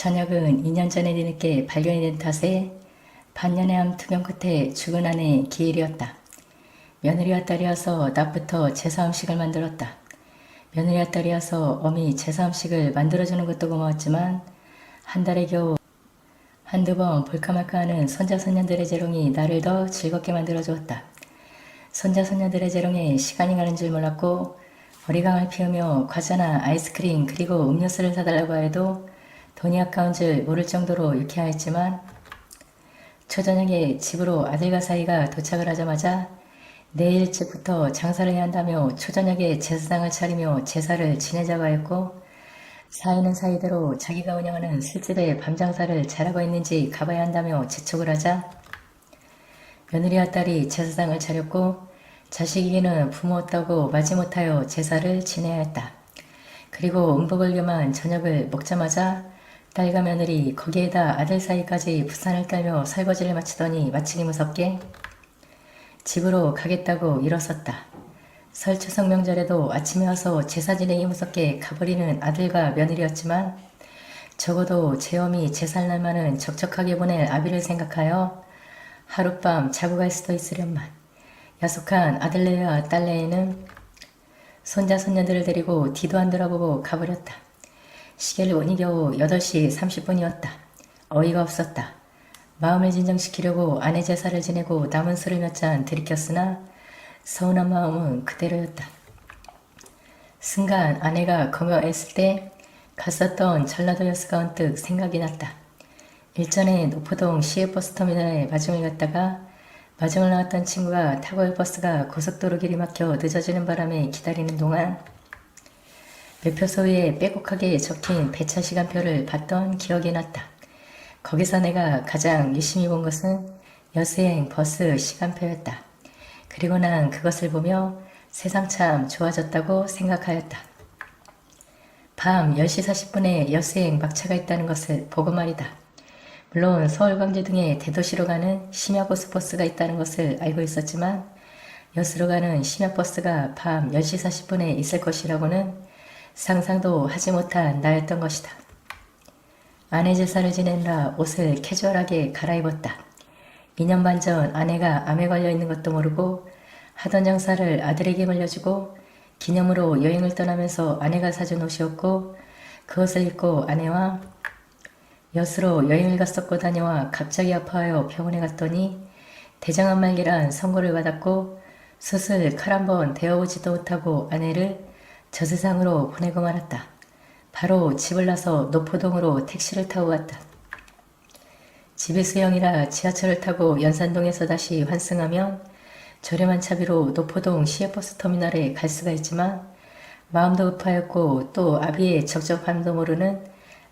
저녁은 2년 전에 뒤늦게 발견이 된 탓에 반년의 암 투병 끝에 죽은 아내의 기일이었다. 며느리와 딸이어서 낮부터 제사음식을 만들었다. 며느리와 딸이어서 어미 제사음식을 만들어주는 것도 고마웠지만 한 달에 겨우 한두 번 볼까 말까 하는 손자 손녀들의 재롱이 나를 더 즐겁게 만들어주었다. 손자 손녀들의 재롱에 시간이 가는 줄 몰랐고 어리광을 피우며 과자나 아이스크림 그리고 음료수를 사달라고 해도 돈이 아까운 줄 모를 정도로 유쾌하였지만 초저녁에 집으로 아들과 사이가 도착을 하자마자 내일쯤부터 장사를 해야 한다며 초저녁에 제사상을 차리며 제사를 지내자고 하였고 사이는 사이대로 자기가 운영하는 술집에 밤장사를 잘하고 있는지 가봐야 한다며 재촉을 하자 며느리와 딸이 제사상을 차렸고 자식에게는 부모 없다고 마지못하여 제사를 지내야 했다. 그리고 음복을 겸한 저녁을 먹자마자 딸과 며느리 거기에다 아들 사이까지 부산을 깔며 설거지를 마치더니 마치기 무섭게 집으로 가겠다고 일어섰다. 설 추석 명절에도 아침에 와서 제사 지내기 무섭게 가버리는 아들과 며느리였지만 적어도 제엄이 제살날만은 적적하게 보낼 아비를 생각하여 하룻밤 자고 갈 수도 있으련만 야속한 아들네와 딸네에는 손자 손녀들을 데리고 뒤도 안 돌아보고 가버렸다. 시계를 보니 겨우 8시 30분이었다. 어이가 없었다. 마음을 진정시키려고 아내 제사를 지내고 남은 술을 몇 잔 들이켰으나 서운한 마음은 그대로였다. 순간 아내가 건강했을 때 갔었던 전라도 여수가 언뜻 생각이 났다. 일전에 노포동 시외버스터미널에 마중을 갔다가 마중을 나왔던 친구가 타고 올 버스가 고속도로 길이 막혀 늦어지는 바람에 기다리는 동안 매표소 위에 빼곡하게 적힌 배차 시간표를 봤던 기억이 났다. 거기서 내가 가장 유심히 본 것은 여수행 버스 시간표였다. 그리고 난 그것을 보며 세상 참 좋아졌다고 생각하였다. 밤 10시 40분에 여수행 막차가 있다는 것을 보고 말이다. 물론 서울 광주 등의 대도시로 가는 심야고속버스가 있다는 것을 알고 있었지만 여수로 가는 심야버스가 밤 10시 40분에 있을 것이라고는 상상도 하지 못한 나였던 것이다. 아내 제사를 지내느라 옷을 캐주얼하게 갈아입었다. 2년 반 전 아내가 암에 걸려 있는 것도 모르고 하던 장사를 아들에게 물려주고 기념으로 여행을 떠나면서 아내가 사준 옷이었고 그 옷을 입고 아내와 여수로 여행을 갔었고 다녀와 갑자기 아파하여 병원에 갔더니 대장암 말기란 선고를 받았고 수술 칼 한 번 대어보지도 못하고 아내를 저 세상으로 보내고 말았다. 바로 집을 나서 노포동으로 택시를 타고 갔다. 집이 수영이라 지하철을 타고 연산동에서 다시 환승하면 저렴한 차비로 노포동 시외버스터미널에 갈 수가 있지만 마음도 급하였고 또 아비의 적적함도 모르는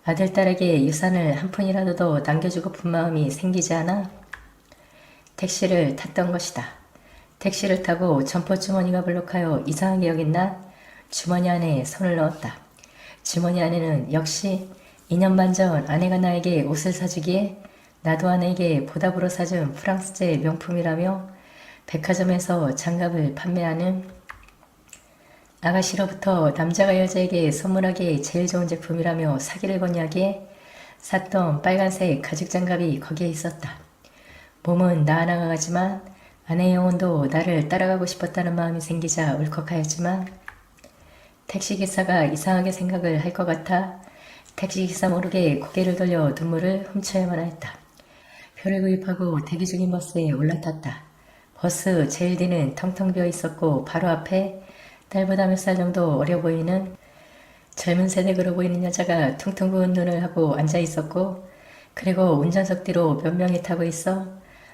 아들, 딸에게 유산을 한 푼이라도 더 남겨주고픈 마음이 생기지 않아 택시를 탔던 것이다. 택시를 타고 점퍼주머니가 불룩하여 이상하게 여긴 난 주머니 안에 손을 넣었다. 주머니 안에는 역시 2년 반 전 아내가 나에게 옷을 사주기에 나도 아내에게 보답으로 사준 프랑스제 명품이라며 백화점에서 장갑을 판매하는 아가씨로부터 남자가 여자에게 선물하기에 제일 좋은 제품이라며 사기를 거냐기에 샀던 빨간색 가죽 장갑이 거기에 있었다. 몸은 나아나가 가지만 아내의 영혼도 나를 따라가고 싶었다는 마음이 생기자 울컥하였지만 택시기사가 이상하게 생각을 할 것 같아 택시기사 모르게 고개를 돌려 눈물을 훔쳐야만 하였다. 표를 구입하고 대기 중인 버스에 올라탔다. 버스 제일 뒤는 텅텅 비어 있었고 바로 앞에 딸보다 몇 살 정도 어려 보이는 젊은 세대그로 보이는 여자가 퉁퉁 부은 눈을 하고 앉아 있었고 그리고 운전석 뒤로 몇 명이 타고 있어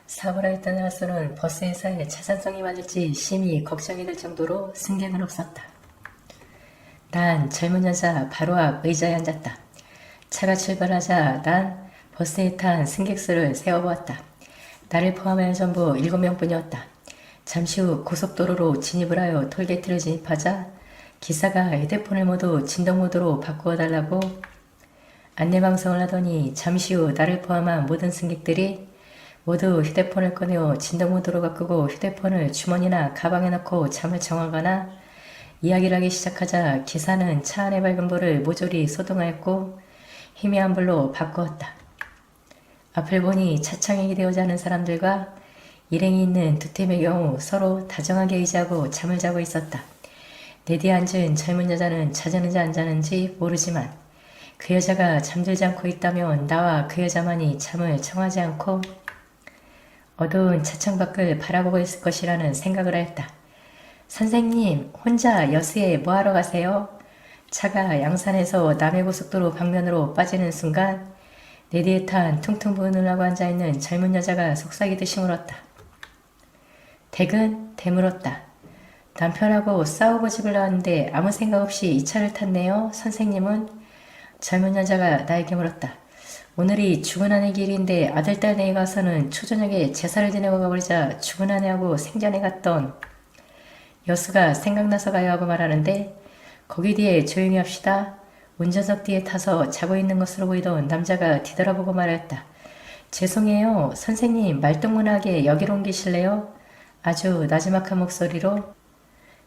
사고라 했던 나로서는 버스에서의 차선성이 맞을지 심히 걱정이 될 정도로 승객은 없었다. 난 젊은 여자 바로 앞 의자에 앉았다. 차가 출발하자 난 버스에 탄 승객 수를 세어보았다. 나를 포함하여 전부 7명뿐이었다. 잠시 후 고속도로로 진입을 하여 톨게이트를 진입하자 기사가 휴대폰을 모두 진동모드로 바꾸어 달라고 안내방송을 하더니 잠시 후 나를 포함한 모든 승객들이 모두 휴대폰을 꺼내어 진동모드로 바꾸고 휴대폰을 주머니나 가방에 넣고 잠을 청하거나 이야기를 하기 시작하자 기사는 차 안의 밝은 불을 모조리 소동하였고 희미한 불로 바꾸었다. 앞을 보니 차창이 되어자 하는 사람들과 일행이 있는 두 팀의 경우 서로 다정하게 의지하고 잠을 자고 있었다. 내 뒤에 앉은 젊은 여자는 자자는지 안 자는지 모르지만 그 여자가 잠들지 않고 있다면 나와 그 여자만이 잠을 청하지 않고 어두운 차창 밖을 바라보고 있을 것이라는 생각을 하였다. 선생님, 혼자 여수에 뭐하러 가세요? 차가 양산에서 남해고속도로 방면으로 빠지는 순간 내 뒤에 탄 퉁퉁 부은 하고 앉아있는 젊은 여자가 속삭이듯이 물었다. 댁은? 대물었다. 남편하고 싸우고 집을 나왔는데 아무 생각 없이 이 차를 탔네요. 선생님은? 젊은 여자가 나에게 물었다. 오늘이 죽은 아내 길인데 아들, 딸 내에 가서는 초저녁에 제사를 지내고 가버리자 죽은 아내하고 생전에 갔던 여수가 생각나서 가요 하고 말하는데 거기 뒤에 조용히 합시다. 운전석 뒤에 타서 자고 있는 것으로 보이던 남자가 뒤돌아보고 말했다. 죄송해요. 선생님 말똥문하게 여기로 옮기실래요? 아주 나지막한 목소리로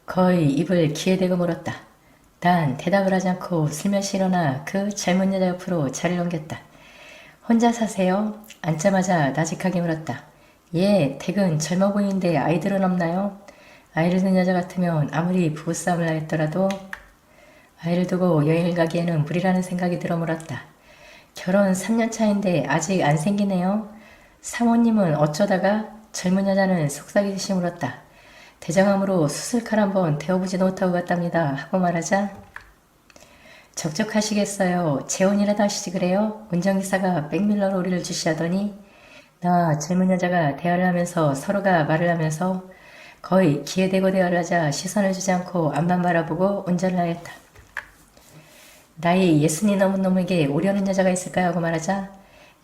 거의 입을 귀에 대고 물었다. 난 대답을 하지 않고 슬며시 일어나 그 젊은 여자 옆으로 자리를 옮겼다. 혼자 사세요? 앉자마자 나직하게 물었다. 예, 댁은 젊어 보이는데 아이들은 없나요? 아이를 둔 여자 같으면 아무리 부부싸움을 하였더라도 아이를 두고 여행을 가기에는 무리라는 생각이 들어 물었다. 결혼 3년 차인데 아직 안 생기네요. 사모님은 어쩌다가? 젊은 여자는 속삭이듯이 물었다. 대장암으로 수술칼 한번 대어보지도 못하고 갔답니다. 하고 말하자 적적하시겠어요. 재혼이라도 하시지 그래요? 운전기사가 백밀러 로리를 주시하더니 나와 젊은 여자가 대화를 하면서 서로가 말을 하면서 거의 귀에 대고 대화를 하자 시선을 주지 않고 앞만 바라보고 운전을 하였다. 나이 60이 넘은 놈에게 오려는 여자가 있을까요? 하고 말하자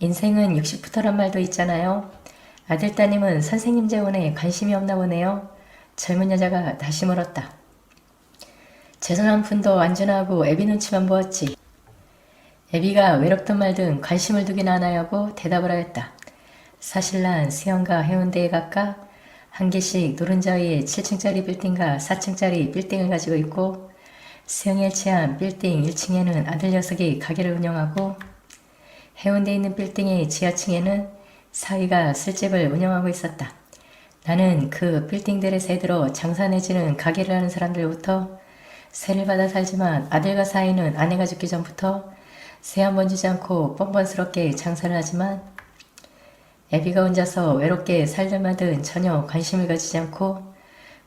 인생은 60부터란 말도 있잖아요. 아들 따님은 선생님 재혼에 관심이 없나 보네요. 젊은 여자가 다시 물었다. 재산 한 푼도 안 주나하고 애비 눈치만 보았지. 애비가 외롭든 말든 관심을 두긴 하나요? 하고 대답을 하였다. 사실 난 수영과 해운대에 각각 한 개씩 노른자 위에 7층짜리 빌딩과 4층짜리 빌딩을 가지고 있고 수영에 취한 빌딩 1층에는 아들 녀석이 가게를 운영하고 해운대에 있는 빌딩의 지하층에는 사위가 술집을 운영하고 있었다. 나는 그 빌딩들의 새들어 장사 내지는 가게를 하는 사람들부터 세를 받아 살지만 아들과 사위는 아내가 죽기 전부터 세 한 번 주지 않고 뻔뻔스럽게 장사를 하지만 애비가 혼자서 외롭게 살려마든 전혀 관심을 가지지 않고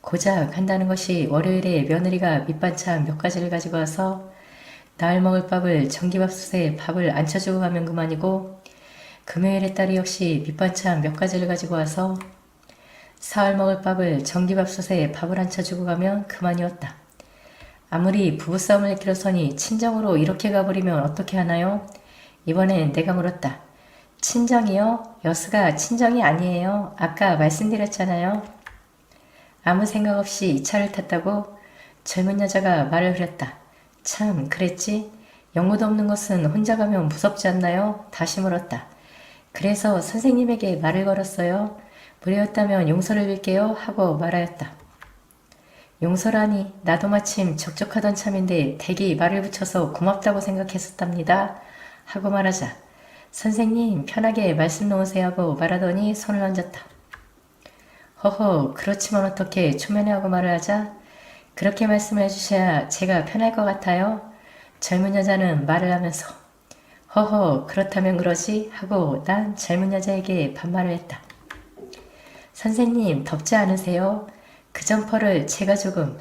고작 한다는 것이 월요일에 며느리가 밑반찬 몇 가지를 가지고 와서 나을 먹을 밥을 전기밥솥에 밥을 안 쳐주고 가면 그만이고 금요일에 딸이 역시 밑반찬 몇 가지를 가지고 와서 사흘 먹을 밥을 전기밥솥에 밥을 안 쳐주고 가면 그만이었다. 아무리 부부싸움을 일으키려서니 친정으로 이렇게 가버리면 어떻게 하나요? 이번엔 내가 물었다. 친정이요? 여수가 친정이 아니에요. 아까 말씀드렸잖아요. 아무 생각 없이 이 차를 탔다고 젊은 여자가 말을 흐렸다. 참 그랬지? 영무도 없는 곳은 혼자 가면 무섭지 않나요? 다시 물었다. 그래서 선생님에게 말을 걸었어요. 무례였다면 용서를 빌게요 하고 말하였다. 용서라니 나도 마침 적적하던 참인데 댁이 말을 붙여서 고맙다고 생각했었답니다. 하고 말하자 선생님 편하게 말씀 놓으세요 하고 말하더니 손을 얹었다. 허허 그렇지만 어떻게 초면에 하고 말을 하자 그렇게 말씀을 해주셔야 제가 편할 것 같아요. 젊은 여자는 말을 하면서 허허 그렇다면 그러지 하고 난 젊은 여자에게 반말을 했다. 선생님 덥지 않으세요? 그 점퍼를 제가 조금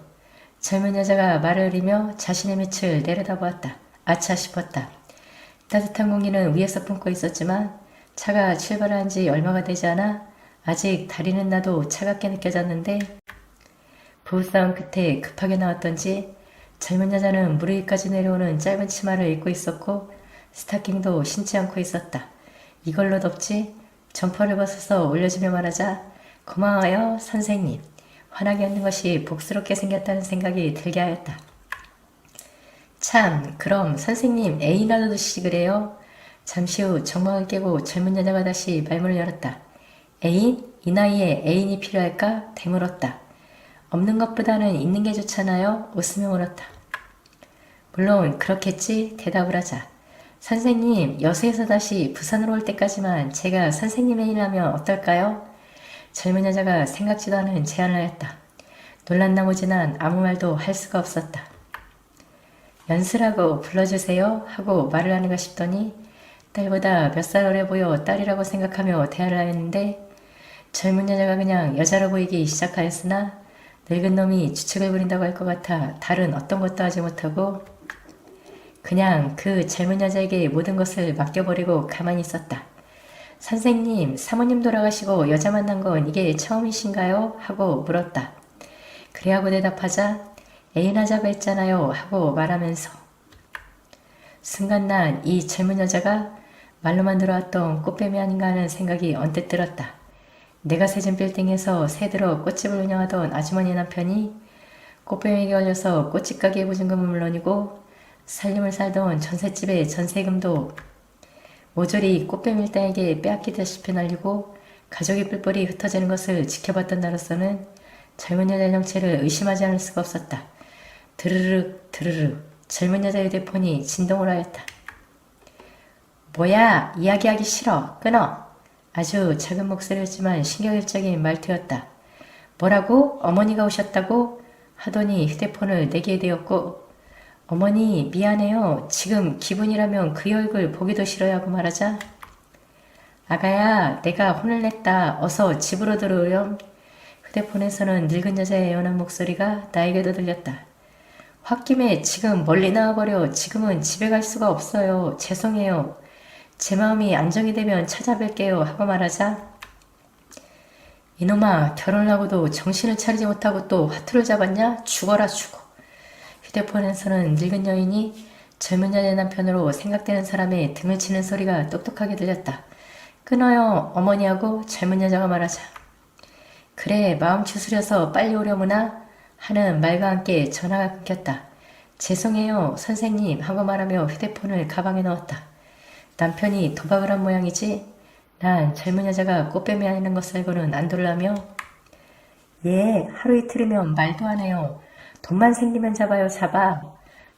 젊은 여자가 말을 흐리며 자신의 밑을 내려다보았다. 아차 싶었다. 따뜻한 공기는 위에서 품고 있었지만 차가 출발한 지 얼마가 되지 않아 아직 다리는 나도 차갑게 느껴졌는데 부부싸움 끝에 급하게 나왔던지 젊은 여자는 무릎 위까지 내려오는 짧은 치마를 입고 있었고 스타킹도 신지 않고 있었다. 이걸로 덥지? 점퍼를 벗어서 올려주며 말하자 고마워요 선생님. 환하게 웃는 것이 복스럽게 생겼다는 생각이 들게 하였다. 참 그럼 선생님 애인이라도 두시지 그래요? 잠시 후 정막을 깨고 젊은 여자가 다시 말문을 열었다. 애인? 이 나이에 애인이 필요할까? 되물었다. 없는 것보다는 있는 게 좋잖아요? 웃으며 물었다. 물론 그렇겠지? 대답을 하자. 선생님, 여수에서 다시 부산으로 올 때까지만 제가 선생님의 일을 하면 어떨까요? 젊은 여자가 생각지도 않은 제안을 하였다. 놀란 나머지 난 아무 말도 할 수가 없었다. 연수라고 불러주세요 하고 말을 하는가 싶더니 딸보다 몇 살 어려 보여 딸이라고 생각하며 대화를 하였는데 젊은 여자가 그냥 여자로 보이기 시작하였으나 늙은 놈이 주책을 부린다고 할 것 같아 다른 어떤 것도 하지 못하고 그냥 그 젊은 여자에게 모든 것을 맡겨버리고 가만히 있었다. 선생님, 사모님 돌아가시고 여자 만난 건 이게 처음이신가요? 하고 물었다. 그래 하고 대답하자 애인하자고 했잖아요 하고 말하면서 순간 난 이 젊은 여자가 말로만 들어왔던 꽃뱀이 아닌가 하는 생각이 언뜻 들었다. 내가 세진 빌딩에서 새들어 꽃집을 운영하던 아주머니 남편이 꽃뱀에게 걸려서 꽃집 가게 보증금은 물론이고 살림을 살던 전셋집의 전세금도 모조리 꽃뱀 일당에게 빼앗기다시피 날리고 가족이 뿔뿔이 흩어지는 것을 지켜봤던 나로서는 젊은 여자의 정체를 의심하지 않을 수가 없었다. 드르륵 드르륵 젊은 여자 휴대폰이 진동을 하였다. 뭐야 이야기하기 싫어 끊어. 아주 작은 목소리였지만 신경질적인 말투였다. 뭐라고? 어머니가 오셨다고? 하더니 휴대폰을 내게 되었고 어머니 미안해요. 지금 기분이라면 그 얼굴 보기도 싫어요 하고 말하자 아가야 내가 혼을 냈다. 어서 집으로 들어오렴. 휴대폰에서는 늙은 여자의 애원한 목소리가 나에게도 들렸다. 홧김에 지금 멀리 나와버려. 지금은 집에 갈 수가 없어요. 죄송해요. 제 마음이 안정이 되면 찾아뵐게요 하고 말하자 이놈아 결혼을 하고도 정신을 차리지 못하고 또 화투를 잡았냐? 죽어라 죽어. 휴대폰에서는 늙은 여인이 젊은 여자의 남편으로 생각되는 사람의 등을 치는 소리가 똑똑하게 들렸다. 끊어요 어머니하고 젊은 여자가 말하자 그래 마음 추스려서 빨리 오려무나 하는 말과 함께 전화가 끊겼다. 죄송해요 선생님 하고 말하며 휴대폰을 가방에 넣었다. 남편이 도박을 한 모양이지 난 젊은 여자가 꽃뱀이 아니는 것을 알고는 안돌라며 예 하루 이틀이면 말도 안 해요. 돈만 생기면 잡아요 잡아.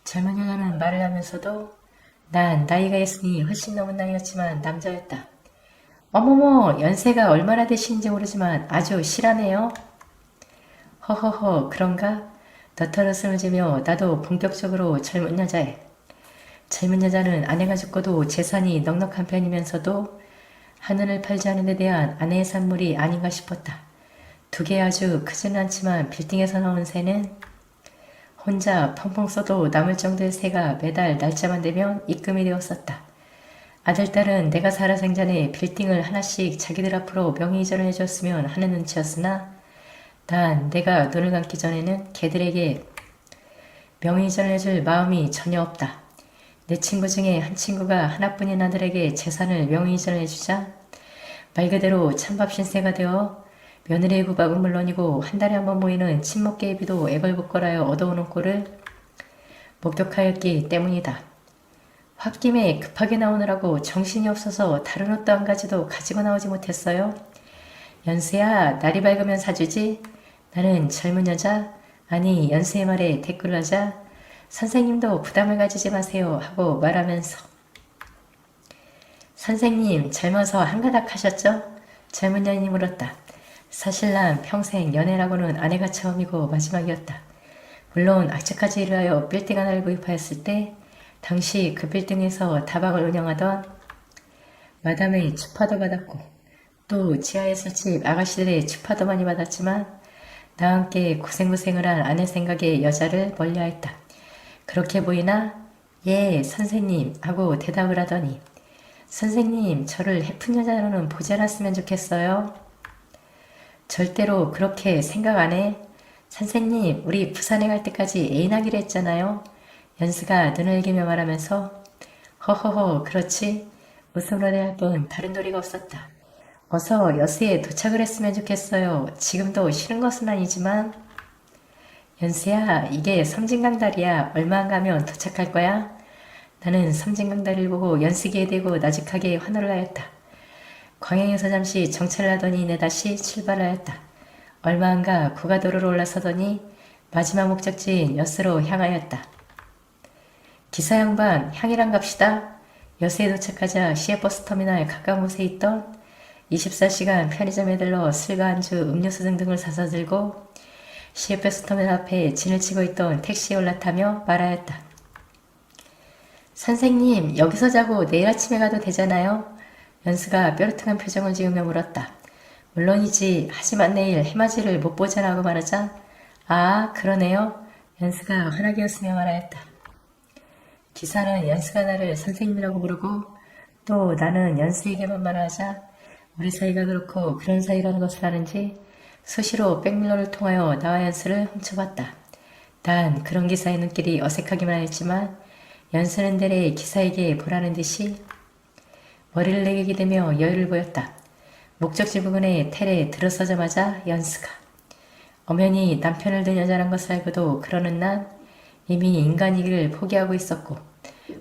젊은 여자는 말을 하면서도 난 나이가 있으니 훨씬 넘은 나이였지만 남자였다. 어머머 연세가 얼마나 되시는지 모르지만 아주 실하네요. 허허허 그런가? 너털웃음을 지며 나도 본격적으로 젊은 여자에 젊은 여자는 아내가 죽고도 재산이 넉넉한 편이면서도 하늘을 팔지 않은 데 대한 아내의 산물이 아닌가 싶었다. 두 개 아주 크지는 않지만 빌딩에서 나온 새는 혼자 펑펑 써도 남을 정도의 새가 매달 날짜만 되면 입금이 되었었다. 아들, 딸은 내가 살아생전에 빌딩을 하나씩 자기들 앞으로 명의 이전을 해줬으면 하는 눈치였으나 난 내가 눈을 감기 전에는 걔들에게 명의 이전을 해줄 마음이 전혀 없다. 내 친구 중에 한 친구가 하나뿐인 아들에게 재산을 명의 이전을 해주자 말 그대로 찬밥 신세가 되어 며느리의 구박은 물론이고 한 달에 한 번 모이는 친목계비도 애걸복걸하여 얻어오는 꼴을 목격하였기 때문이다. 홧김에 급하게 나오느라고 정신이 없어서 다른 옷도 한 가지도 가지고 나오지 못했어요. 연수야 날이 밝으면 사주지. 나는 젊은 여자 아니 연수의 말에 댓글을 하자 선생님도 부담을 가지지 마세요 하고 말하면서 선생님 젊어서 한가닥 하셨죠? 젊은 여인이 물었다. 사실 난 평생 연애라고는 아내가 처음이고 마지막이었다. 물론 아직까지 일을 하여 빌딩 하나를 구입하였을 때 당시 그 빌딩에서 다방을 운영하던 마담의 추파도 받았고 또 지하에서 집 아가씨들의 추파도 많이 받았지만 나와 함께 고생고생을 한 아내 생각에 여자를 멀리하였다. 그렇게 보이나? 예, 선생님 하고 대답을 하더니 선생님 저를 해픈 여자로는 보지 않았으면 좋겠어요. 절대로 그렇게 생각 안 해. 선생님 우리 부산에 갈 때까지 애인하기로 했잖아요. 연수가 눈을 기며 말하면서 허허허 그렇지. 웃음으로 대할 뿐 다른 도리가 없었다. 어서 여수에 도착을 했으면 좋겠어요. 지금도 싫은 것은 아니지만 연수야 이게 섬진강다리야. 얼마 안 가면 도착할 거야. 나는 섬진강다리를 보고 연수기에 대고 나직하게 환호를 하였다. 광양에서 잠시 정차를 하더니 내다시 출발을 하였다. 얼마 안 가 고가도로로 올라서더니 마지막 목적지인 여수로 향하였다. 기사 양반 향이랑 갑시다. 여수에 도착하자 시외버스터미널 가까운 곳에 있던 24시간 편의점에 들러 술과 안주, 음료수 등등을 사서 들고 시외버스터미널 앞에 진을 치고 있던 택시에 올라타며 말하였다. 선생님, 여기서 자고 내일 아침에 가도 되잖아요? 연수가 뾰루퉁한 표정을 지으며 물었다. 물론이지. 하지만 내일 해맞이를 못 보자라고 말하자 아, 그러네요. 연수가 환하게 웃으며 말하였다. 기사는 연수가 나를 선생님이라고 부르고 또 나는 연수에게만 말하자 우리 사이가 그렇고 그런 사이라는 것을 아는지 수시로 백밀러를 통하여 나와 연수를 훔쳐봤다. 난 그런 기사의 눈길이 어색하기만 했지만 연수는 대래 기사에게 보라는 듯이 머리를 내리게 되며 여유를 보였다. 목적지 부근에 텔에 들어서자마자 연수가 엄연히 남편을 둔 여자란 것을 알고도 그러는 난 이미 인간이기를 포기하고 있었고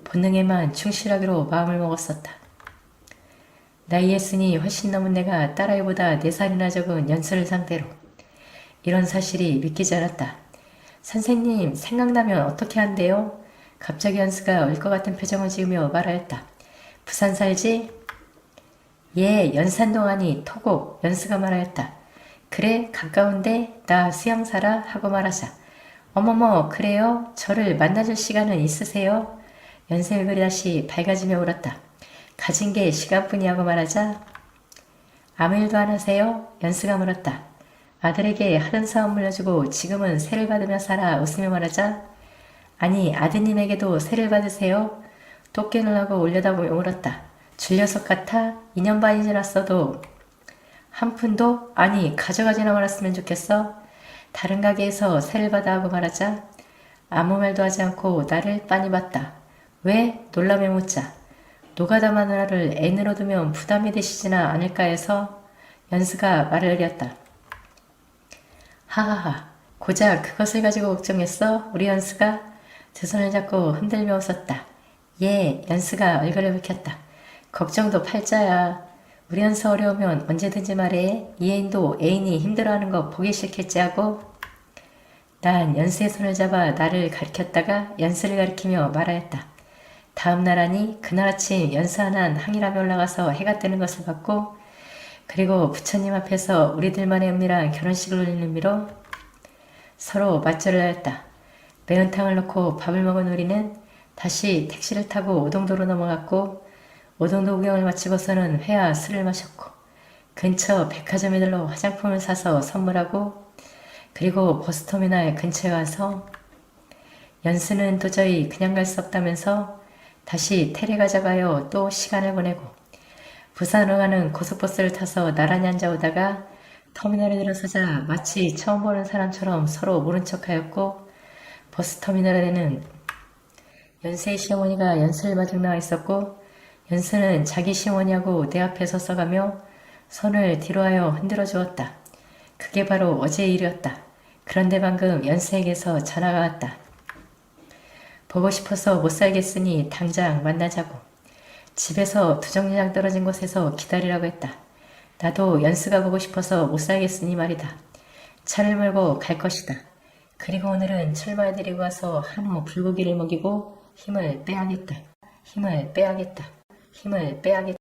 본능에만 충실하기로 마음을 먹었었다. 나이에 쓴이 훨씬 넘은 내가 딸아이보다 4살이나 적은 연수를 상대로 이런 사실이 믿기지 않았다. 선생님, 생각나면 어떻게 한대요? 갑자기 연수가 울 것 같은 표정을 지으며 말하였다. 부산 살지? 예, 연산동 아니 토곡. 연수가 말하였다. 그래, 가까운데 나 수영 살아? 하고 말하자. 어머머, 그래요? 저를 만나줄 시간은 있으세요? 연수의 얼굴이 다시 밝아지며 울었다. 가진 게 시간뿐이라고 말하자. 아무 일도 안 하세요? 연수가 물었다. 아들에게 하던 사업 물려주고 지금은 세를 받으며 살아. 웃으며 말하자. 아니, 아드님에게도 세를 받으세요? 똑개를 하고 올려다보며 울었다. 줄 녀석 같아? 2년 반이 지났어도 한 푼도? 아니, 가져가지나 말았으면 좋겠어. 다른 가게에서 세를 받아 하고 말하자 아무 말도 하지 않고 나를 빤히 봤다. 왜? 놀라며 묻자. 노가다 마누라를 애느로 두면 부담이 되시지나 않을까 해서 연수가 말을 흐렸다. 하하하, 고작 그것을 가지고 걱정했어? 우리 연수가 두 손을 잡고 흔들며 웃었다. 예, 연수가 얼굴을 붉혔다. 걱정도 팔자야. 우리 연수 어려우면 언제든지 말해. 이 애인도 애인이 힘들어하는 거 보기 싫겠지 하고 난 연수의 손을 잡아 나를 가리켰다가 연수를 가리키며 말하였다. 다음 날 하니 그날 아침 연수 하나는 항일함에 올라가서 해가 뜨는 것을 봤고 그리고 부처님 앞에서 우리들만의 은밀한 결혼식을 올리는 의미로 서로 맞절을 하였다. 매운탕을 넣고 밥을 먹은 우리는 다시 택시를 타고 오동도로 넘어갔고 오동도 구경을 마치고서는 회와 술을 마셨고 근처 백화점에 들러 화장품을 사서 선물하고 그리고 버스터미널 근처에 와서 연수는 도저히 그냥 갈 수 없다면서 다시 텔에 가져가요. 또 시간을 보내고 부산으로 가는 고속버스를 타서 나란히 앉아오다가 터미널에 들어서자 마치 처음 보는 사람처럼 서로 모른 척하였고 버스터미널에는 연수의 시어머니가 연수를 맞으러 나와 있었고 연수는 자기 시어머니하고 내 앞에 서서가며 손을 뒤로하여 흔들어 주었다. 그게 바로 어제의 일이었다. 그런데 방금 연수에게서 전화가 왔다. 보고 싶어서 못 살겠으니 당장 만나자고. 집에서 두 정류장 떨어진 곳에서 기다리라고 했다. 나도 연수가 보고 싶어서 못 살겠으니 말이다. 차를 몰고 갈 것이다. 그리고 오늘은 철마에 데리고 와서 한우 불고기를 먹이고 힘을 빼야겠다. 힘을 빼야겠다. 힘을 빼야겠다.